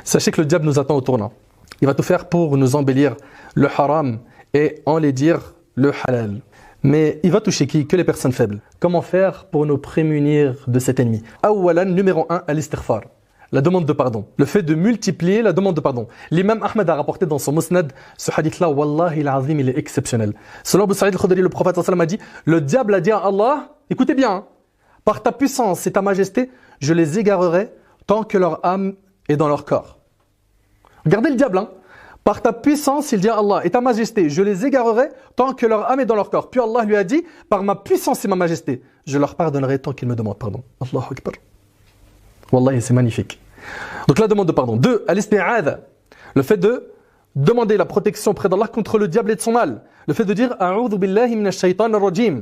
Sachez que le diable nous attend au tournant. Il va tout faire pour nous embellir le haram et enlaidir le halal. Mais il va toucher qui? Que les personnes faibles. Comment faire pour nous prémunir de cet ennemi? Awalan, numéro 1, al-istighfar. La demande de pardon. Le fait de multiplier la demande de pardon. L'imam Ahmed a rapporté dans son Musnad ce hadith-là, Wallahi al-Azim, il est exceptionnel. Selon Abu Sa'id al-Khudri, le prophète sallallahu alayhi wa sallam a dit, le diable a dit à Allah, écoutez bien, hein, par ta puissance et ta majesté, je les égarerai tant que leur âme est dans leur corps. Regardez le diable, hein. Par ta puissance, il dit à Allah, et ta majesté, je les égarerai tant que leur âme est dans leur corps. Puis Allah lui a dit, par ma puissance et ma majesté, je leur pardonnerai tant qu'ils me demandent pardon. Allahu Akbar. Wallahi, c'est magnifique. Donc la demande de pardon. 2, al-isti'adha. Le fait de demander la protection auprès d'Allah contre le diable et de son mal. Le fait de dire, a'udhu billahi minash shaytanir rajim.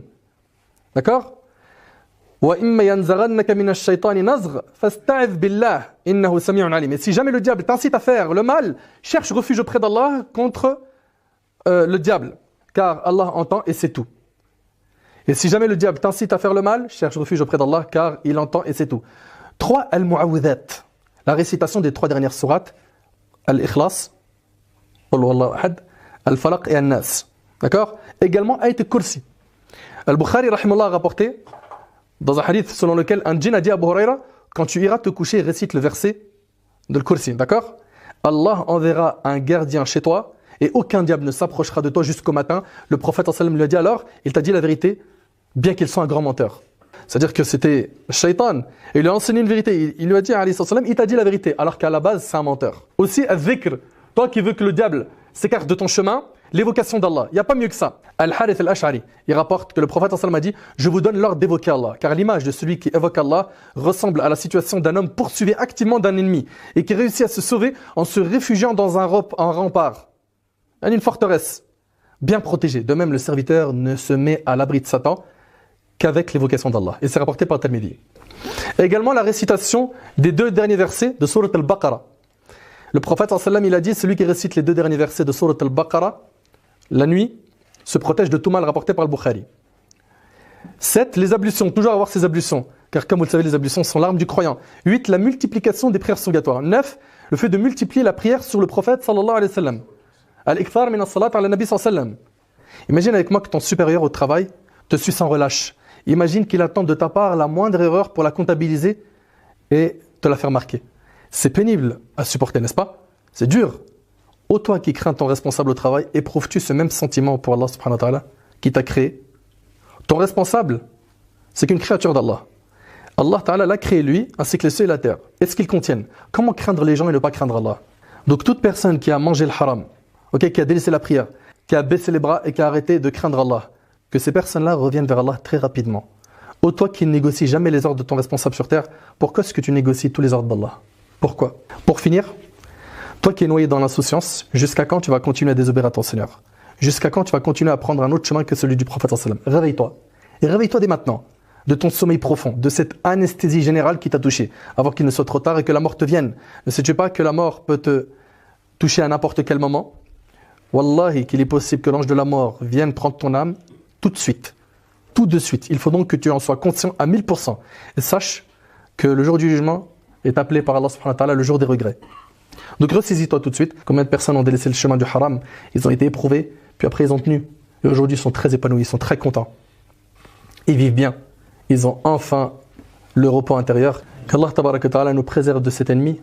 D'accord? Et si jamais le diable t'incite à faire le mal, cherche refuge auprès d'Allah contre le diable, car Allah entend et c'est tout. Et si jamais le diable t'incite à faire le mal, cherche refuge auprès d'Allah, car il entend et c'est tout. 3, al-mu'awwidhat, la récitation des 3 dernières sourates, al-ikhlas, al-falaq et al-nas. D'accord? Également, ayat al-kursi. Al-Bukhari, rahimahullah, a rapporté dans un hadith selon lequel un djinn a dit à Abu Huraira, quand tu iras te coucher, récite le verset de l'Kursi, d'accord? Allah enverra un gardien chez toi et aucun diable ne s'approchera de toi jusqu'au matin. Le prophète sallallahu alayhi wa sallam lui a dit alors, il t'a dit la vérité, bien qu'il soit un grand menteur. C'est-à-dire que c'était Shaitan, et il lui a enseigné une vérité. Il lui a dit, alayhi sallam, il t'a dit la vérité, alors qu'à la base, c'est un menteur. Aussi, al-dhikr, toi qui veux que le diable s'écarte de ton chemin, l'évocation d'Allah, il n'y a pas mieux que ça. Al-Harith al-Ash'ari, il rapporte que le prophète sallallahu alayhi wa sallam a dit, je vous donne l'ordre d'évoquer Allah, car l'image de celui qui évoque Allah ressemble à la situation d'un homme poursuivi activement d'un ennemi et qui réussit à se sauver en se réfugiant dans un rempart, une forteresse bien protégée. De même, le serviteur ne se met à l'abri de Satan qu'avec l'évocation d'Allah. Et c'est rapporté par Tirmidhi. Et également la récitation des 2 derniers versets de Surat al-Baqarah. Le prophète sallallahu alayhi wa sallam, il a dit, celui qui récite les 2 derniers versets de Surat al-Baqarah la nuit se protège de tout mal, rapporté par le Bukhari. 7, les ablutions, toujours avoir ces ablutions, car comme vous le savez, les ablutions sont l'arme du croyant. 8, la multiplication des prières surrogatoires. 9, le fait de multiplier la prière sur le prophète sallallahu alayhi wa sallam. Al-ikthar min as-salat ala nabi sallallahu alayhi wa sallam. Imagine avec moi que ton supérieur au travail te suit sans relâche. Imagine qu'il attend de ta part la moindre erreur pour la comptabiliser et te la faire marquer. C'est pénible à supporter, n'est-ce pas? C'est dur. Ô toi qui crains ton responsable au travail, éprouves-tu ce même sentiment pour Allah subhanahu wa ta'ala qui t'a créé? Ton responsable, c'est qu'une créature d'Allah. Allah ta'ala l'a créé lui, ainsi que les cieux et la terre. Et ce qu'ils contiennent. Comment craindre les gens et ne pas craindre Allah? Donc toute personne qui a mangé le haram, qui a délaissé la prière, qui a baissé les bras et qui a arrêté de craindre Allah, que ces personnes-là reviennent vers Allah très rapidement. Ô toi qui ne négocies jamais les ordres de ton responsable sur terre, pourquoi est-ce que tu négocies tous les ordres d'Allah? Pourquoi? Pour finir, toi qui es noyé dans l'insouciance, jusqu'à quand tu vas continuer à désobéir à ton Seigneur? Jusqu'à quand tu vas continuer à prendre un autre chemin que celui du prophète sallallahu alayhi wa sallam? Réveille-toi. Et réveille-toi dès maintenant, de ton sommeil profond, de cette anesthésie générale qui t'a touché, avant qu'il ne soit trop tard et que la mort te vienne. Ne sais-tu pas que la mort peut te toucher à n'importe quel moment? Wallahi, qu'il est possible que l'ange de la mort vienne prendre ton âme tout de suite. Tout de suite. Il faut donc que tu en sois conscient à 1000%. Et sache que le jour du jugement est appelé par Allah subhanahu wa ta'ala le jour des regrets. Donc ressaisis-toi tout de suite. Combien de personnes ont délaissé le chemin du haram? Ils ont été éprouvés, puis après ils ont tenu. Et aujourd'hui ils sont très épanouis, ils sont très contents. Ils vivent bien. Ils ont enfin le repos intérieur. Qu'Allah tabaraka wa ta'ala nous préserve de cet ennemi